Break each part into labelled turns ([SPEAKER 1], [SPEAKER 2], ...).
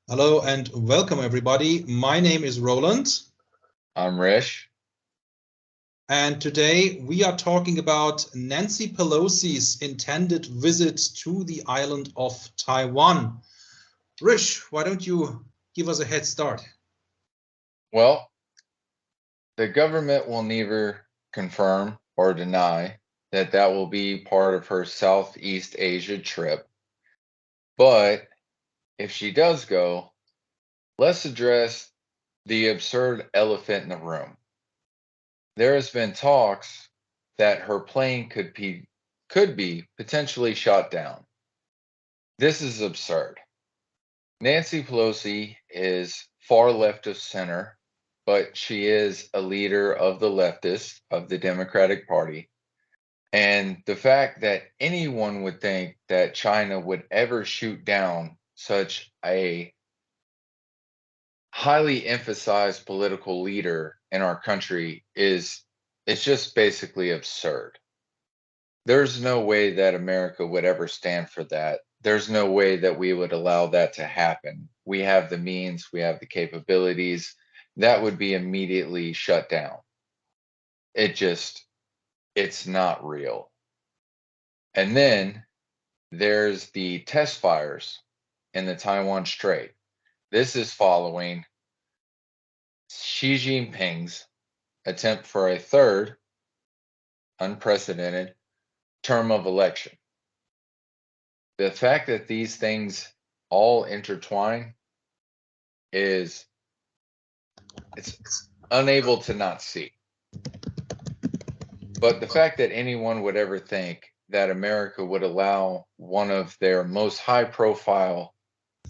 [SPEAKER 1] Hello and welcome everybody. My name is Roland.
[SPEAKER 2] I'm Rish.
[SPEAKER 1] And today we are talking about Nancy Pelosi's intended visit to the island of Taiwan. Rish, why don't you give us a head start?
[SPEAKER 2] Well, the government will neither confirm or deny that will be part of her Southeast Asia trip. But if she does go, let's address the absurd elephant in the room. There has been talks that her plane could be potentially shot down. This is absurd. Nancy Pelosi is far left of center, but she is a leader of the leftists of the Democratic Party. And the fact that anyone would think that China would ever shoot down such a highly emphasized political leader in our country is it's just basically absurd. There's no way that America would ever stand for that. There's no way that we would allow that to happen. We have the means, we have the capabilities. That would be immediately shut down. It's not real. And then there's the test fires in the Taiwan Strait. This is following Xi Jinping's attempt for a third unprecedented term of election. The fact that these things all intertwine is it's unable to not see. But the fact that anyone would ever think that America would allow one of their most high profile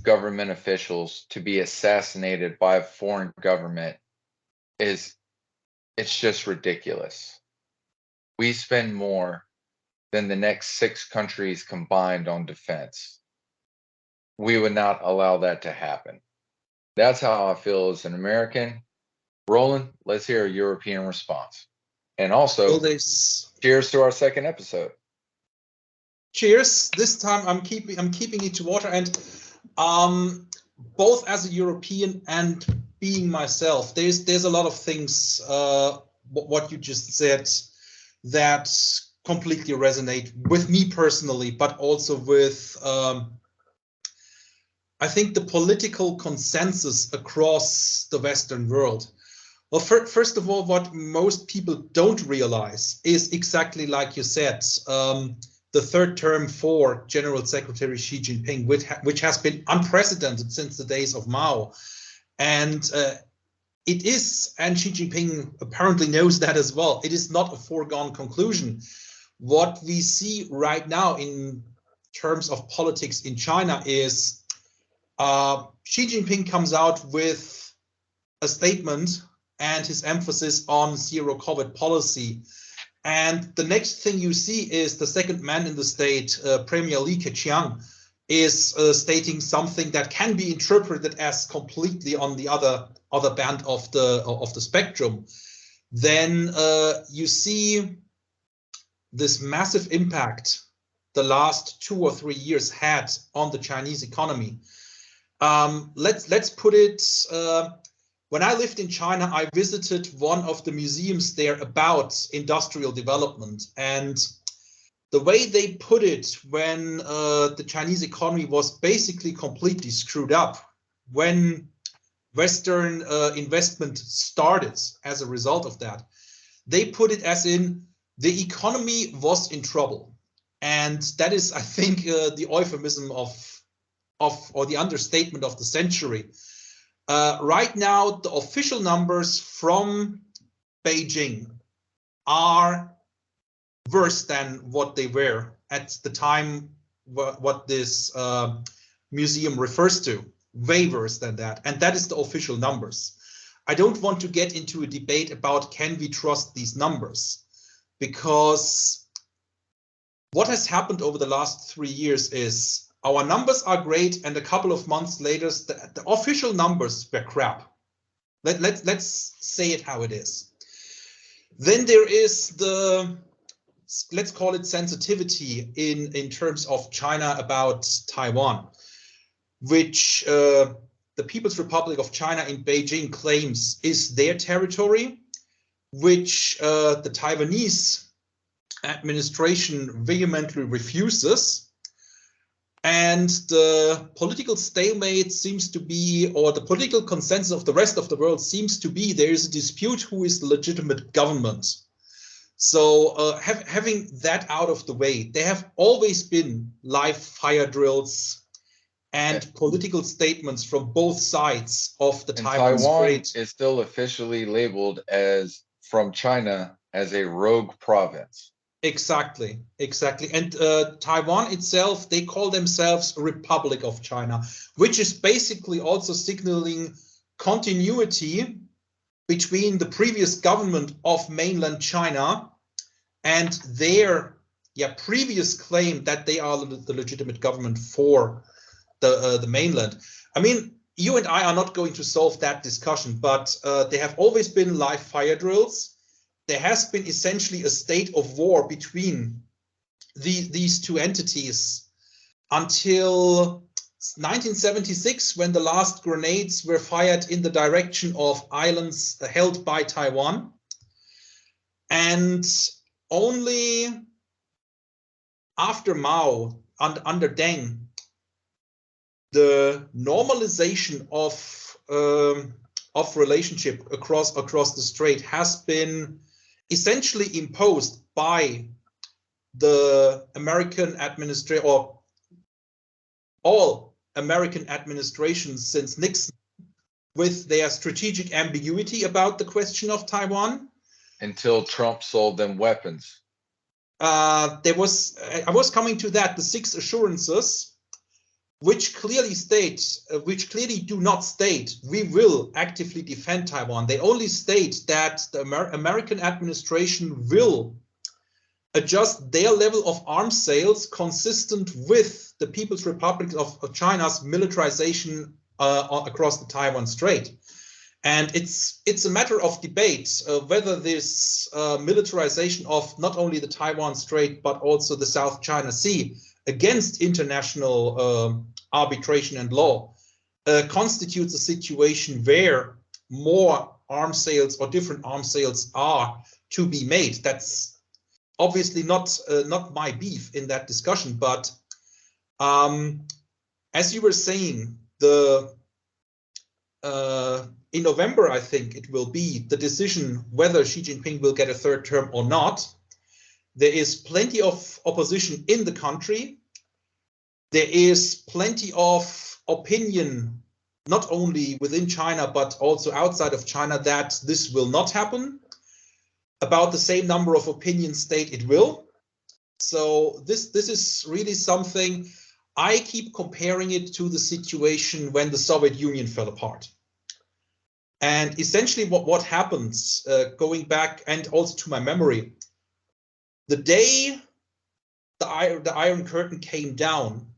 [SPEAKER 2] government officials to be assassinated by a foreign government it's just ridiculous. We spend more than the next 6 countries combined on defense. We would not allow that to happen. That's how I feel as an American. Roland, let's hear a European response. And
[SPEAKER 1] Will
[SPEAKER 2] also,
[SPEAKER 1] this
[SPEAKER 2] cheers to our second episode.
[SPEAKER 1] cheers. This time I'm keeping it to water and both as a European and being myself, there's a lot of things what you just said that completely resonate with me personally, but also with I think the political consensus across the Western world. Well, first of all, what most people don't realize is exactly like you said, the third term for General Secretary Xi Jinping, which has been unprecedented since the days of Mao. And it is, and Xi Jinping apparently knows that as well, it is not a foregone conclusion. What we see right now in terms of politics in China is Xi Jinping comes out with a statement and his emphasis on zero COVID policy. And the next thing you see is the second man in the state, Premier Li Keqiang, is stating something that can be interpreted as completely on the other band of the spectrum. Then you see this massive impact the last 2 or 3 years had on the Chinese economy. Let's put it. When I lived in China, I visited one of the museums there about industrial development, and the way they put it when the Chinese economy was basically completely screwed up, when Western investment started as a result of that, they put it as in the economy was in trouble. And that is, I think, the euphemism of or the understatement of the century. Right now, the official numbers from Beijing are worse than what they were at the time what this museum refers to, way worse than that. And that is the official numbers. I don't want to get into a debate about can we trust these numbers, because what has happened over the last 3 years is our numbers are great, and a couple of months later, the official numbers were crap. Let's say it how it is. Then there is the, let's call it sensitivity in terms of China about Taiwan, which the People's Republic of China in Beijing claims is their territory, which the Taiwanese administration vehemently refuses. And the political stalemate seems to be, or the political consensus of the rest of the world seems to be, there is a dispute who is the legitimate government. So having that out of the way, there have always been live fire drills and political statements from both sides of the Taiwan Strait.
[SPEAKER 2] Taiwan is still officially labeled as from China as a rogue province.
[SPEAKER 1] Exactly. And Taiwan itself, they call themselves Republic of China, which is basically also signaling continuity between the previous government of mainland China and their previous claim that they are the legitimate government for the mainland. I mean, you and I are not going to solve that discussion, but there have always been live fire drills. There has been essentially a state of war between these two entities until 1976, when the last grenades were fired in the direction of islands held by Taiwan. And only after Mao and under Deng, the normalization of relationship across the strait has been essentially imposed by the American administration, or all American administrations since Nixon, with their strategic ambiguity about the question of Taiwan.
[SPEAKER 2] Until Trump sold them weapons.
[SPEAKER 1] I was coming to that, the 6 assurances, which clearly do not state we will actively defend Taiwan. They only state that the American administration will adjust their level of arms sales consistent with the People's Republic of China's militarization across the Taiwan Strait. And it's a matter of debate whether this militarization of not only the Taiwan Strait, but also the South China Sea against international arbitration and law constitutes a situation where more arms sales or different arms sales are to be made. That's obviously not my beef in that discussion, but as you were saying, in November, I think it will be the decision whether Xi Jinping will get a 3rd term or not. There is plenty of opposition in the country. There is plenty of opinion, not only within China, but also outside of China, that this will not happen. About the same number of opinions state it will. So this is really something. I keep comparing it to the situation when the Soviet Union fell apart. And essentially what happens, going back and also to my memory, the day the Iron Curtain came down,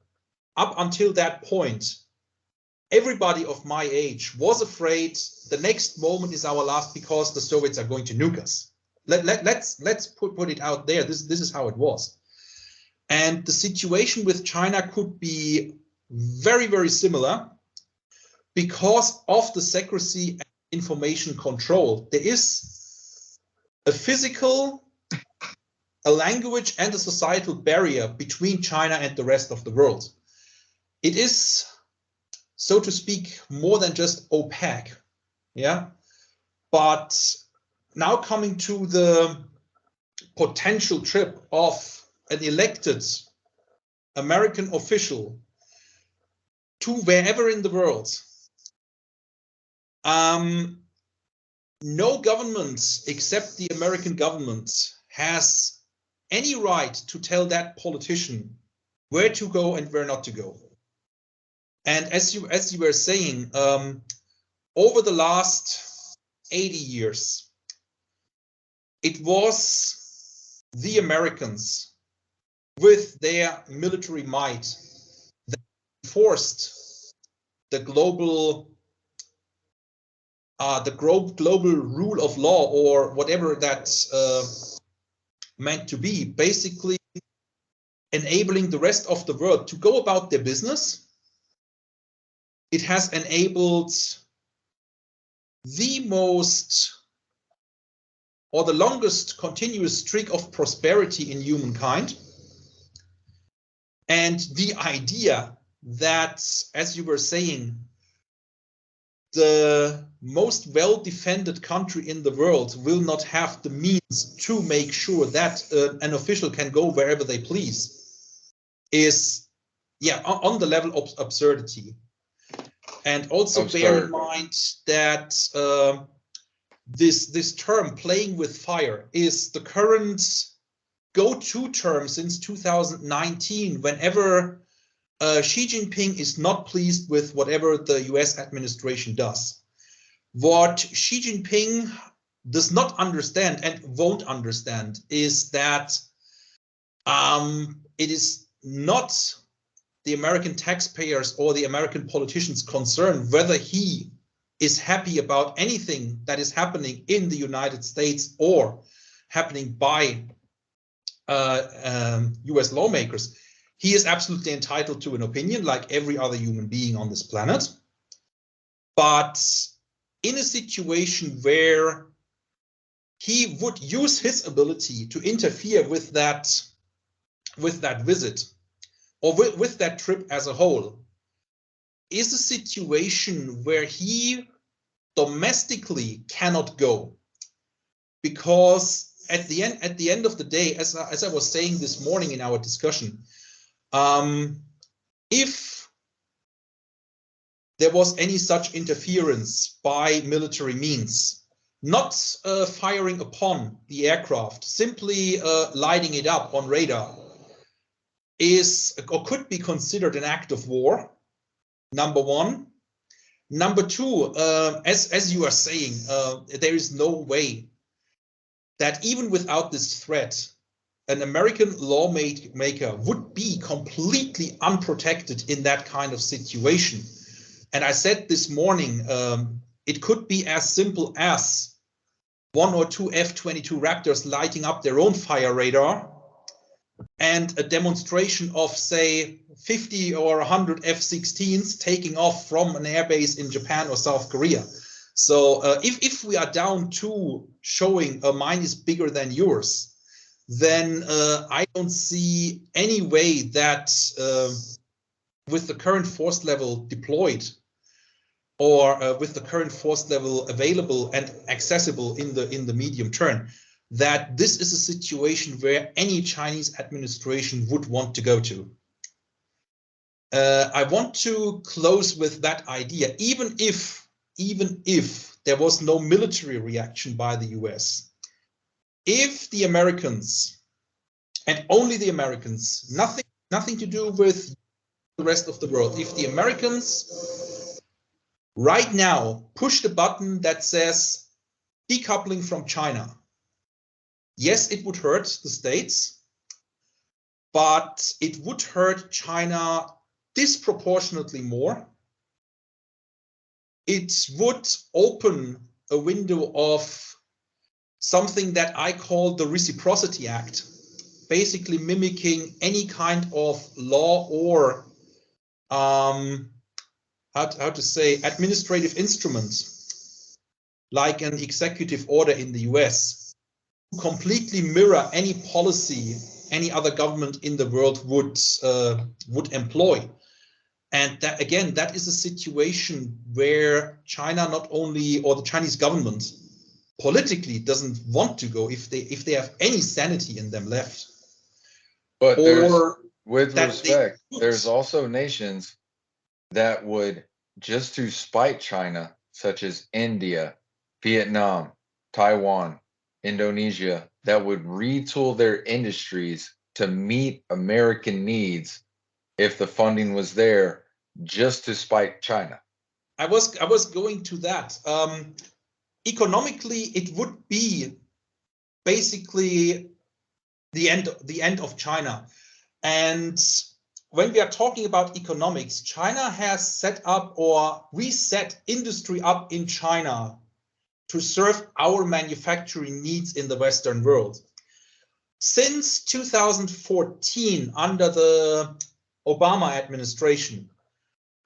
[SPEAKER 1] up until that point, everybody of my age was afraid the next moment is our last because the Soviets are going to nuke us. Let's put it out there. This is how it was. And the situation with China could be very, very similar because of the secrecy and information control. There is a physical, a language, and a societal barrier between China and the rest of the world. It is, so to speak, more than just opaque. Yeah. But now coming to the potential trip of an elected American official to wherever in the world, no government except the American government has any right to tell that politician where to go and where not to go. And as you were saying, over the last 80 years, it was the Americans with their military might that forced the global rule of law, or whatever that meant to be, basically enabling the rest of the world to go about their business it has enabled the most or the longest continuous streak of prosperity in humankind. And the idea that, as you were saying, the most well-defended country in the world will not have the means to make sure that an official can go wherever they please is, yeah, on the level of absurdity. And also bear in mind that this term, playing with fire, is the current go-to term since 2019 whenever Xi Jinping is not pleased with whatever the US administration does. What Xi Jinping does not understand and won't understand is that it is not the American taxpayers or the American politicians' concern whether he is happy about anything that is happening in the United States or happening by US lawmakers. He is absolutely entitled to an opinion like every other human being on this planet. But in a situation where he would use his ability to interfere with that visit or with that trip as a whole, is a situation where he domestically cannot go, because at the end of the day, as I was saying this morning in our discussion, if there was any such interference by military means, not firing upon the aircraft, simply lighting it up on radar, is or could be considered an act of war, number one. Number two, as you are saying, there is no way that even without this threat, an American lawmaker would be completely unprotected in that kind of situation. And I said this morning, it could be as simple as 1 or 2 F-22 Raptors lighting up their own fire radar and a demonstration of, say, 50 or 100 F-16s taking off from an airbase in Japan or South Korea. So if we are down to showing mine is bigger than yours, then I don't see any way that with the current force level deployed or with the current force level available and accessible in the medium term, that this is a situation where any Chinese administration would want to go to. I want to close with that idea, even if there was no military reaction by the US. If the Americans, and only the Americans, nothing to do with the rest of the world, if the Americans right now push the button that says decoupling from China, yes, it would hurt the States, but it would hurt China disproportionately more. It would open a window of something that I call the Reciprocity Act, basically mimicking any kind of law or how to say administrative instrument, like an executive order in the US, to completely mirror any policy any other government in the world would employ. And that, again, that is a situation where China not only, or the Chinese government politically doesn't want to go if they have any sanity in them left.
[SPEAKER 2] But with respect, there's also nations that would, just to spite China, such as India, Vietnam, Taiwan, Indonesia, that would retool their industries to meet American needs if the funding was there, just to spite China.
[SPEAKER 1] I was going to that. Economically, it would be basically the end of China. And when we are talking about economics, China has set up or reset industry up in China to serve our manufacturing needs in the Western world. Since 2014, under the Obama administration,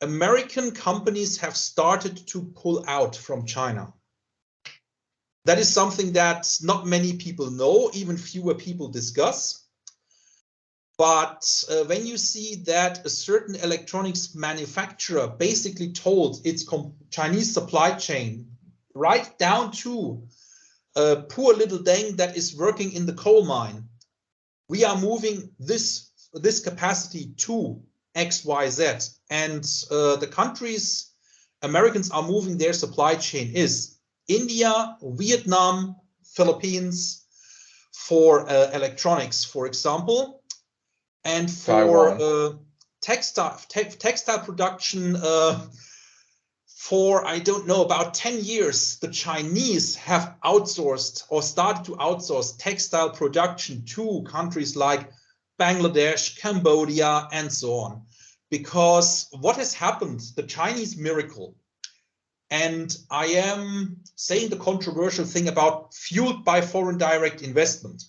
[SPEAKER 1] American companies have started to pull out from China. That is something that not many people know, even fewer people discuss. But when you see that a certain electronics manufacturer basically told its Chinese supply chain, right down to a poor little dang that is working in the coal mine, we are moving this capacity to XYZ, and the countries Americans are moving their supply chain is India, Vietnam, Philippines for electronics, for example, and for textile production. For, I don't know, about 10 years, the Chinese have outsourced or started to outsource textile production to countries like Bangladesh, Cambodia, and so on. Because what has happened, the Chinese miracle, and I am saying the controversial thing about fueled by foreign direct investment.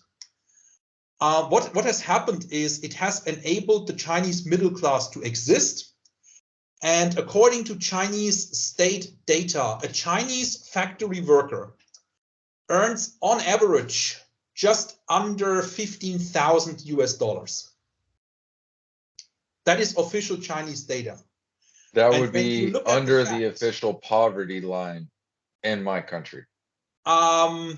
[SPEAKER 1] What has happened is it has enabled the Chinese middle class to exist. And according to Chinese state data, a Chinese factory worker earns on average just under 15,000 US dollars. That is official Chinese data.
[SPEAKER 2] That would be under the official poverty line in my country.
[SPEAKER 1] Well,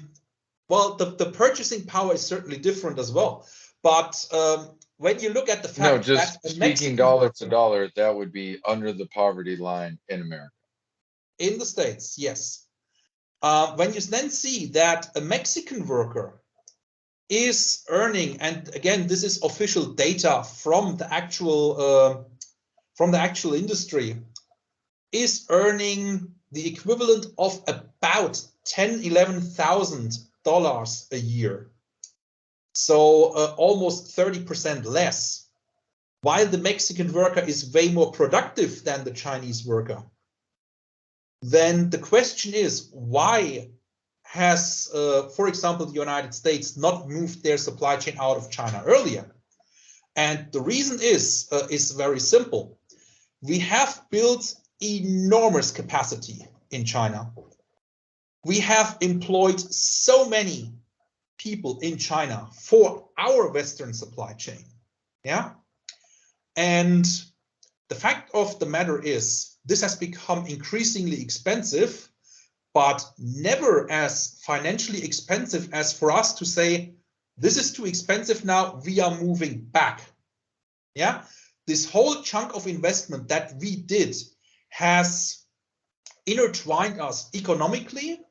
[SPEAKER 1] the purchasing power is certainly different as well. But when you look at the fact
[SPEAKER 2] no, just that speaking dollar to dollar, that would be under the poverty line in America.
[SPEAKER 1] In the States, yes. When you then see that a Mexican worker is earning, and again, this is official data from the actual industry, is earning the equivalent of about $11,000 a year. So almost 30% less, while the Mexican worker is way more productive than the Chinese worker. Then the question is, why has, for example, the United States not moved their supply chain out of China earlier? And the reason is very simple. We have built enormous capacity in China. We have employed so many people in China for our Western supply chain. Yeah. And the fact of the matter is, this has become increasingly expensive, but never as financially expensive as for us to say, this is too expensive now, we are moving back. Yeah. This whole chunk of investment that we did has intertwined us economically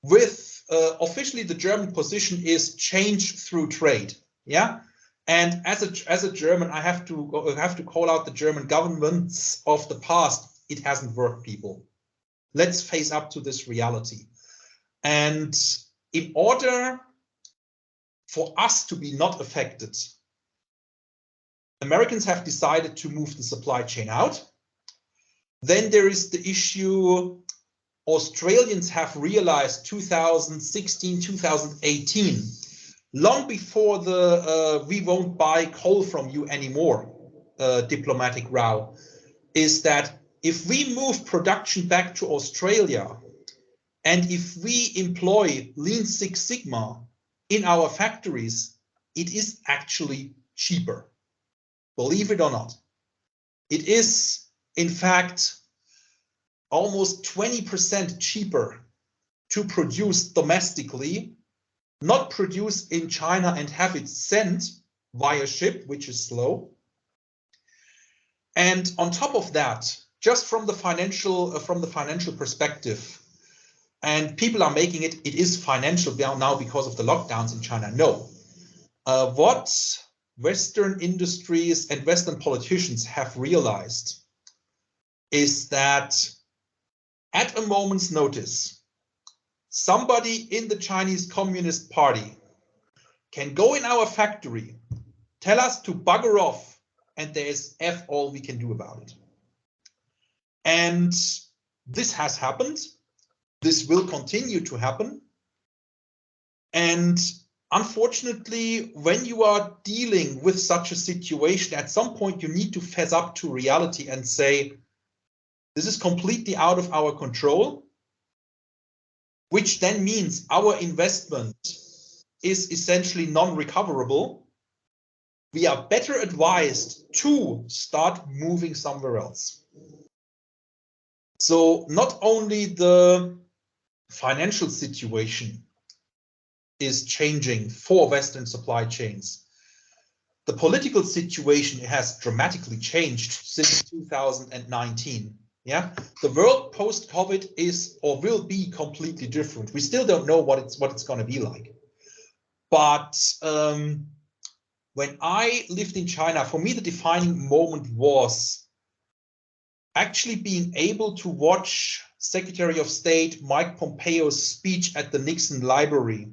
[SPEAKER 1] with officially the German position is change through trade. Yeah. And as a German, I have to call out the German governments of the past. It hasn't worked, people. Let's face up to this reality. And in order for us to be not affected, Americans have decided to move the supply chain out. Then there is the issue Australians have realized 2016, 2018, long before the we won't buy coal from you anymore diplomatic row, is that if we move production back to Australia and if we employ Lean Six Sigma in our factories, it is actually cheaper. Believe it or not. It is, in fact, almost 20% cheaper to produce domestically, not produce in China and have it sent via ship, which is slow. And on top of that, just from the financial perspective, and people are making it is financial now because of the lockdowns in China. No, what Western industries and Western politicians have realized is that at a moment's notice, somebody in the Chinese Communist Party can go in our factory, tell us to bugger off, and there's F all we can do about it. And this has happened. This will continue to happen. And unfortunately, when you are dealing with such a situation, at some point you need to fess up to reality and say, This is completely out of our control, which then means our investment is essentially non-recoverable. We are better advised to start moving somewhere else. So not only the financial situation is changing for Western supply chains, the political situation has dramatically changed since 2019. Yeah, the world post-COVID is or will be completely different. We still don't know what it's going to be like. But when I lived in China, for me, the defining moment was actually being able to watch Secretary of State Mike Pompeo's speech at the Nixon Library.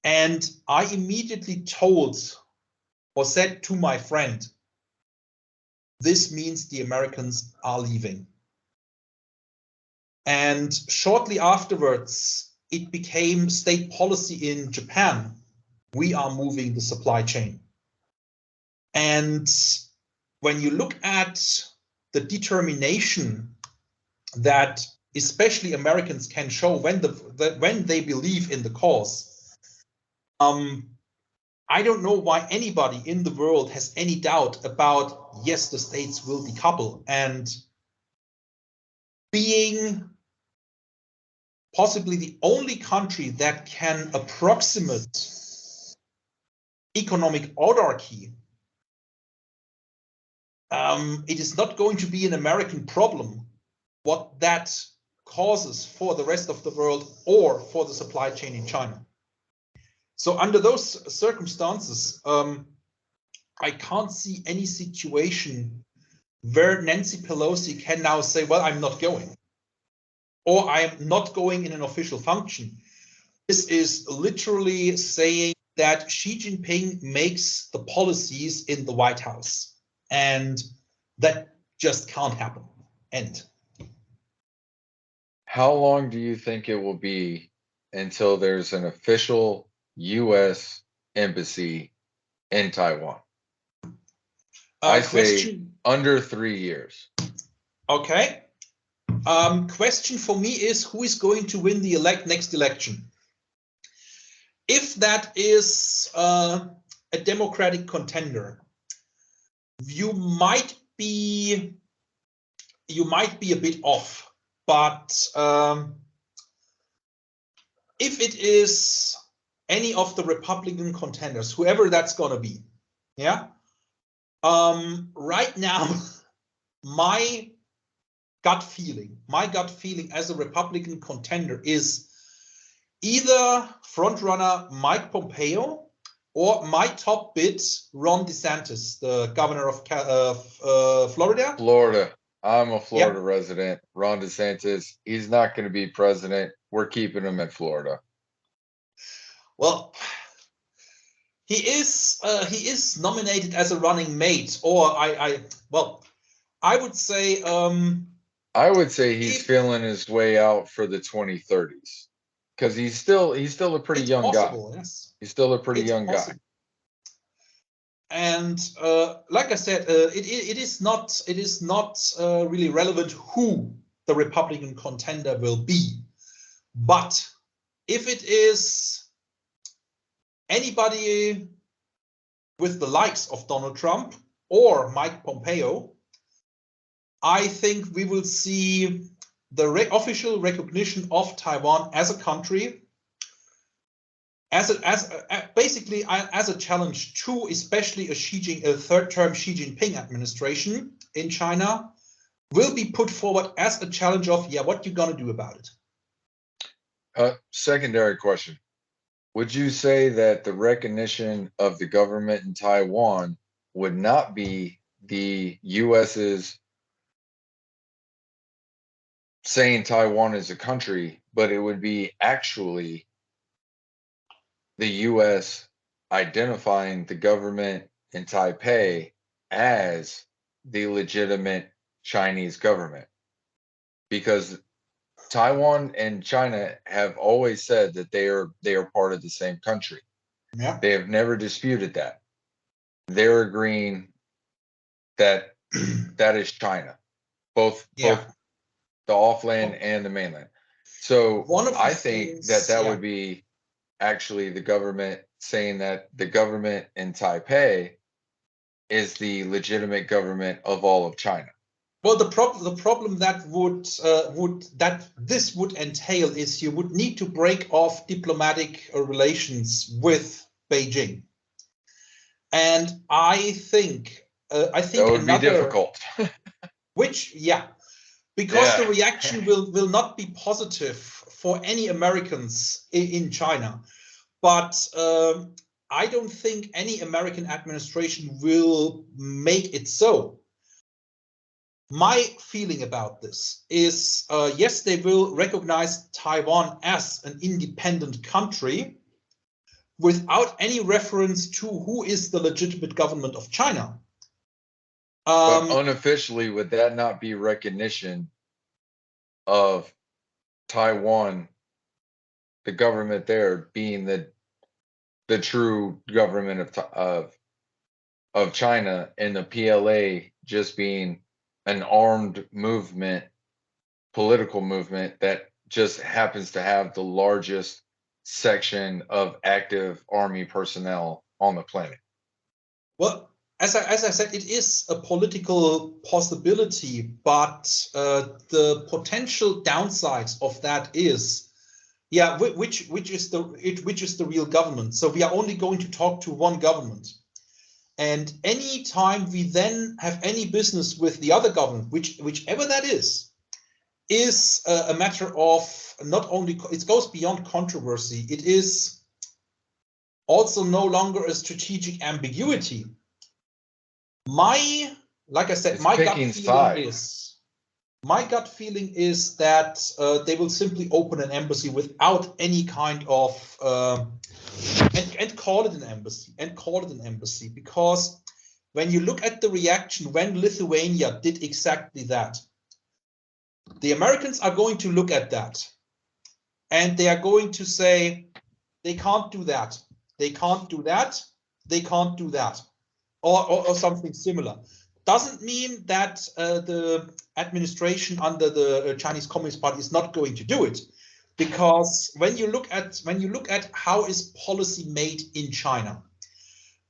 [SPEAKER 1] And I immediately told or said to my friend, this means the Americans are leaving. And shortly afterwards, it became state policy in Japan. We are moving the supply chain. And when you look at the determination that especially Americans can show when they believe in the cause, I don't know why anybody in the world has any doubt about, yes, the states will decouple. And being possibly the only country that can approximate economic autarky, it is not going to be an American problem what that causes for the rest of the world or for the supply chain in China. So under those circumstances, I can't see any situation where Nancy Pelosi can now say, well, I'm not going, or I'm not going in an official function. This is literally saying that Xi Jinping makes the policies in the White House, and that just can't happen. End.
[SPEAKER 2] How long do you think it will be until there's an official U.S. embassy in Taiwan? I say under 3 years.
[SPEAKER 1] Okay. Question for me is, who is going to win the next election? If that is a Democratic contender, you might be a bit off. But if it is any of the Republican contenders, whoever that's going to be, yeah, right now, my gut feeling as a Republican contender is either frontrunner Mike Pompeo or my top bid, Ron DeSantis, the governor of Florida.
[SPEAKER 2] Florida. I'm a Florida resident. Ron DeSantis, he's not going to be president. We're keeping him at Florida.
[SPEAKER 1] Well, he is nominated as a running mate, or I would say
[SPEAKER 2] I would say he's feeling his way out for the 2030s, because he's still a pretty young guy.
[SPEAKER 1] Yes.
[SPEAKER 2] He's still a pretty young guy.
[SPEAKER 1] And like I said, it is not really relevant who the Republican contender will be. But if it is anybody with the likes of Donald Trump or Mike Pompeo, I think we will see the official recognition of Taiwan as a country, basically as a challenge to especially a third-term Xi Jinping administration in China, will be put forward as a challenge of, yeah, what you gonna do about it?
[SPEAKER 2] Secondary question. Would you say that the recognition of the government in Taiwan would not be the US's saying Taiwan is a country, but it would be actually the US identifying the government in Taipei as the legitimate Chinese government? Because Taiwan and China have always said that they are part of the same country.
[SPEAKER 1] Yeah.
[SPEAKER 2] They have never disputed that. They're agreeing that that is China. both
[SPEAKER 1] Yeah.
[SPEAKER 2] the offland and the mainland. So
[SPEAKER 1] One of the
[SPEAKER 2] I think
[SPEAKER 1] things,
[SPEAKER 2] that
[SPEAKER 1] yeah.
[SPEAKER 2] would be actually the government saying that the government in Taipei is the legitimate government of all of China.
[SPEAKER 1] Well, the problem that this would entail is you would need to break off diplomatic relations with Beijing, and I think
[SPEAKER 2] That would be difficult.
[SPEAKER 1] which, yeah, because the reaction will not be positive for any Americans in China, but I don't think any American administration will make it so. My feeling about this is, yes, they will recognize Taiwan as an independent country without any reference to who is the legitimate government of China.
[SPEAKER 2] But unofficially, would that not be recognition of Taiwan, the government there being the true government of China, and the PLA just being an armed movement, political movement that just happens to have the largest section of active army personnel on the planet?
[SPEAKER 1] Well, as I said, it is a political possibility, but the potential downsides of that is, yeah, which is the real government. So we are only going to talk to one government, and any time we then have any business with the other government, whichever that is a matter of not only, it goes beyond controversy. It is also no longer a strategic ambiguity. Like I said,
[SPEAKER 2] It's
[SPEAKER 1] my
[SPEAKER 2] picking sides.
[SPEAKER 1] My gut feeling is that they will simply open an embassy without any kind of and call it an embassy, because when you look at the reaction when Lithuania did exactly that, the Americans are going to look at that and they are going to say they can't do that, they can't do that, they can't do that, or something similar. Doesn't mean that the administration under the Chinese Communist Party is not going to do it, because when you look at how is policy made in China,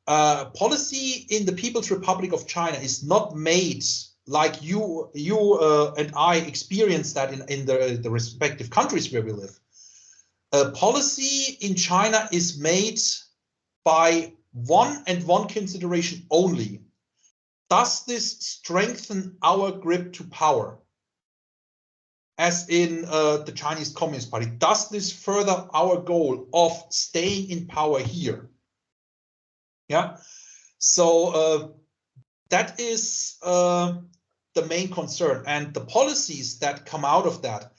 [SPEAKER 1] policy in the People's Republic of China is not made like you and I experience that in the respective countries where we live. Policy in China is made by one consideration only. Does this strengthen our grip to power? As in the Chinese Communist Party, does this further our goal of staying in power here? Yeah, so that is the main concern, and the policies that come out of that.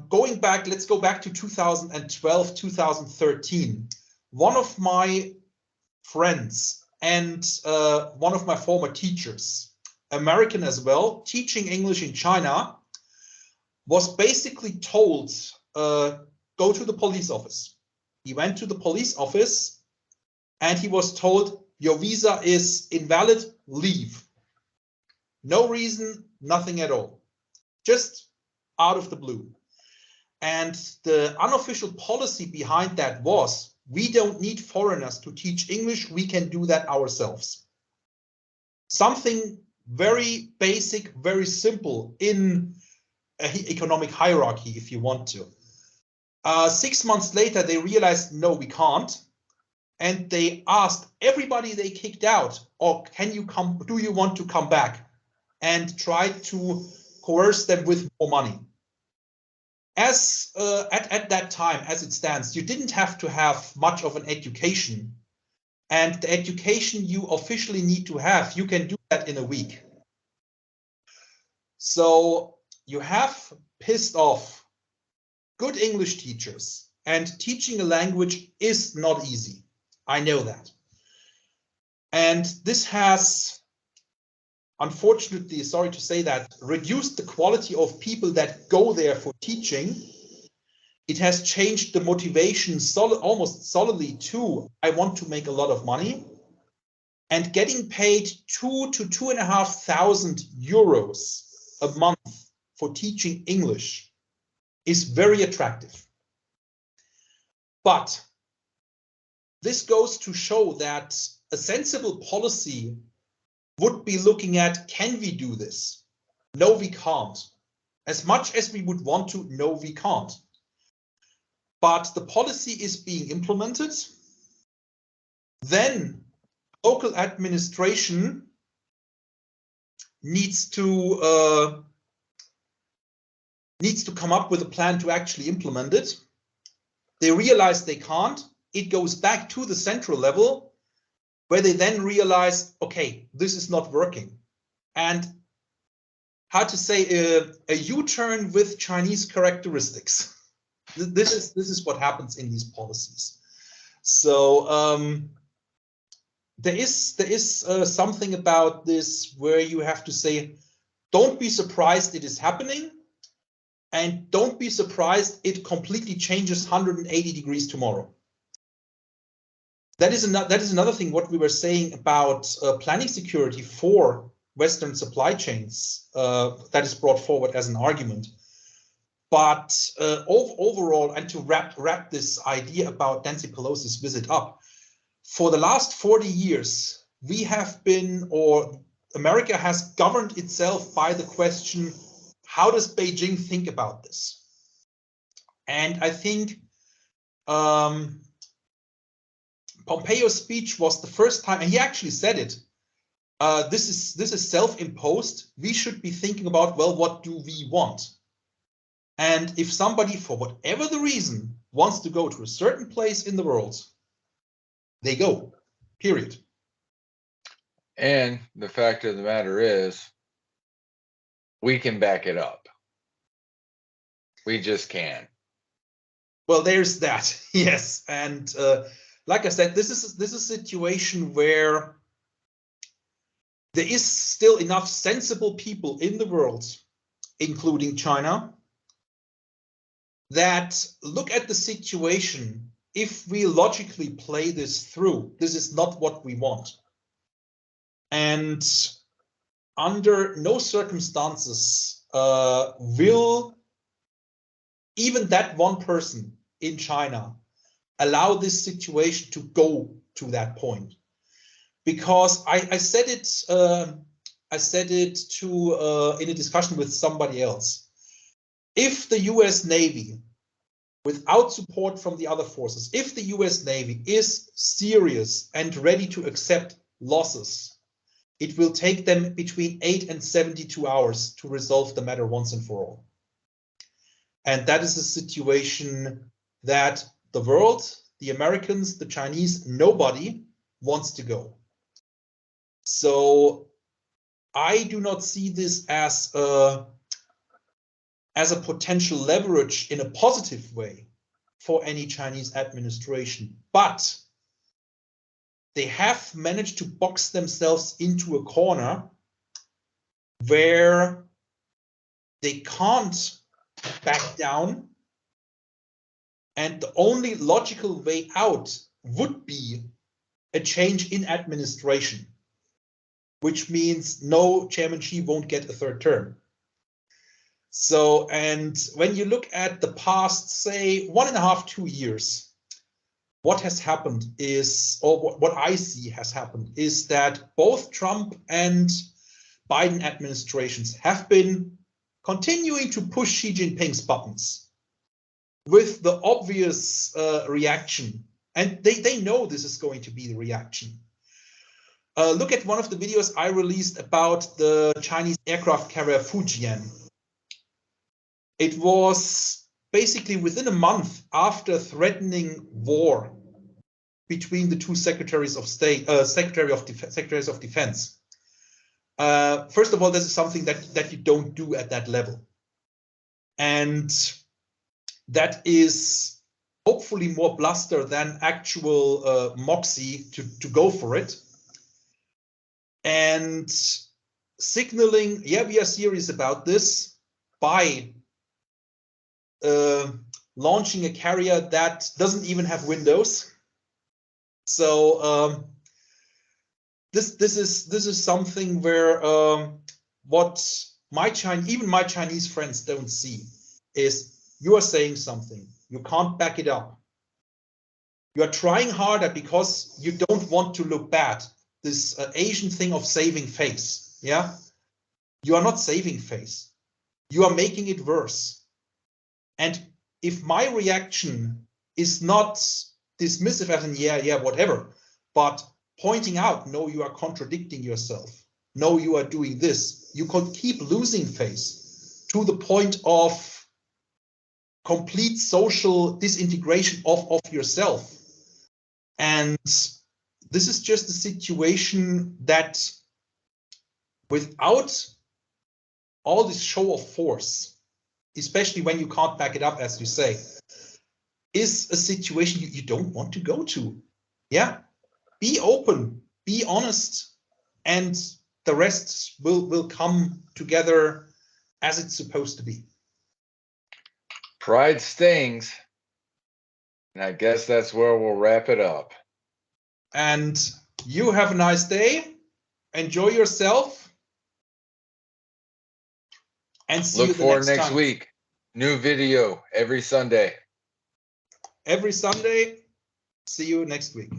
[SPEAKER 1] Going back, let's go back to 2012, 2013. One of my friends and one of my former teachers, American as well, teaching English in China, was basically told, go to the police office. He went to the police office and he was told, your visa is invalid, leave. No reason, nothing at all. Just out of the blue. And the unofficial policy behind that was, we don't need foreigners to teach English, we can do that ourselves. Something very basic, very simple in an economic hierarchy, if you want to. 6 months later, they realized, no, we can't. And they asked everybody they kicked out, or can you come, do you want to come back? And tried to coerce them with more money. As at that time, as it stands, you didn't have to have much of an education. And the education you officially need to have, you can do that in a week. So you have pissed off good English teachers, and teaching a language is not easy. I know that. And this has, unfortunately, sorry to say that, reduced the quality of people that go there for teaching. It has changed the motivation almost solidly to, I want to make a lot of money. And getting paid 2,000 to 2,500 euros a month for teaching English is very attractive. But this goes to show that a sensible policy would be looking at, can we do this? No, we can't. As much as we would want to, no, we can't. But the policy is being implemented. Then local administration needs to come up with a plan to actually implement it. They realize they can't. It goes back to the central level, where they then realize, okay, this is not working. And how to say, a U-turn with Chinese characteristics. This is what happens in these policies. So there is something about this where you have to say, don't be surprised it is happening, and don't be surprised it completely changes 180 degrees tomorrow. That is another thing what we were saying about planning security for Western supply chains that is brought forward as an argument. But overall, and to wrap this idea about Nancy Pelosi's visit up, for the last 40 years, we have been, or America has governed itself by the question, how does Beijing think about this? And I think Pompeo's speech was the first time, and he actually said it, this is self-imposed. We should be thinking about, well, what do we want? And if somebody, for whatever the reason, wants to go to a certain place in the world, they go, period.
[SPEAKER 2] And the fact of the matter is, we can back it up. We just can.
[SPEAKER 1] Well, there's that, yes. And like I said, this is a situation where there is still enough sensible people in the world, including China, that look at the situation. If we logically play this through, this is not what we want. And under no circumstances will even that one person in China allow this situation to go to that point. Because I said it in a discussion with somebody else. If the US Navy, without support from the other forces, if the US Navy is serious and ready to accept losses, it will take them between 8 and 72 hours to resolve the matter once and for all. And that is a situation that the world, the Americans, the Chinese, nobody wants to go. So I do not see this as a potential leverage in a positive way for any Chinese administration, but they have managed to box themselves into a corner where they can't back down, and the only logical way out would be a change in administration, which means no, Chairman Xi won't get a third term. So, and when you look at the past, say 1.5 to 2 years, what has happened is, or what I see has happened, is that both Trump and Biden administrations have been continuing to push Xi Jinping's buttons with the obvious reaction. And they know this is going to be the reaction. Look at one of the videos I released about the Chinese aircraft carrier Fujian. It was basically within a month after threatening war between the two secretaries of state, secretaries of defense. First of all, this is something that you don't do at that level. And that is hopefully more bluster than actual moxie to go for it. And signaling, yeah, we are serious about this by launching a carrier that doesn't even have windows. So this is something where what even my Chinese friends don't see is you are saying something, you can't back it up. You are trying harder because you don't want to look bad. This Asian thing of saving face, yeah? You are not saving face. You are making it worse. And if my reaction is not dismissive as in, yeah, whatever, but pointing out, no, you are contradicting yourself. No, you are doing this. You can keep losing face to the point of complete social disintegration of yourself. And this is just a situation that without all this show of force, especially when you can't back it up, as you say, is a situation you don't want to go to. Yeah, be open, be honest, and the rest will come together as it's supposed to be.
[SPEAKER 2] Pride stings. And I guess that's where we'll wrap it up.
[SPEAKER 1] And you have a nice day. Enjoy yourself. And see you
[SPEAKER 2] Look
[SPEAKER 1] the
[SPEAKER 2] for
[SPEAKER 1] next
[SPEAKER 2] next
[SPEAKER 1] time.
[SPEAKER 2] week. New video every Sunday.
[SPEAKER 1] Every Sunday. See you next week.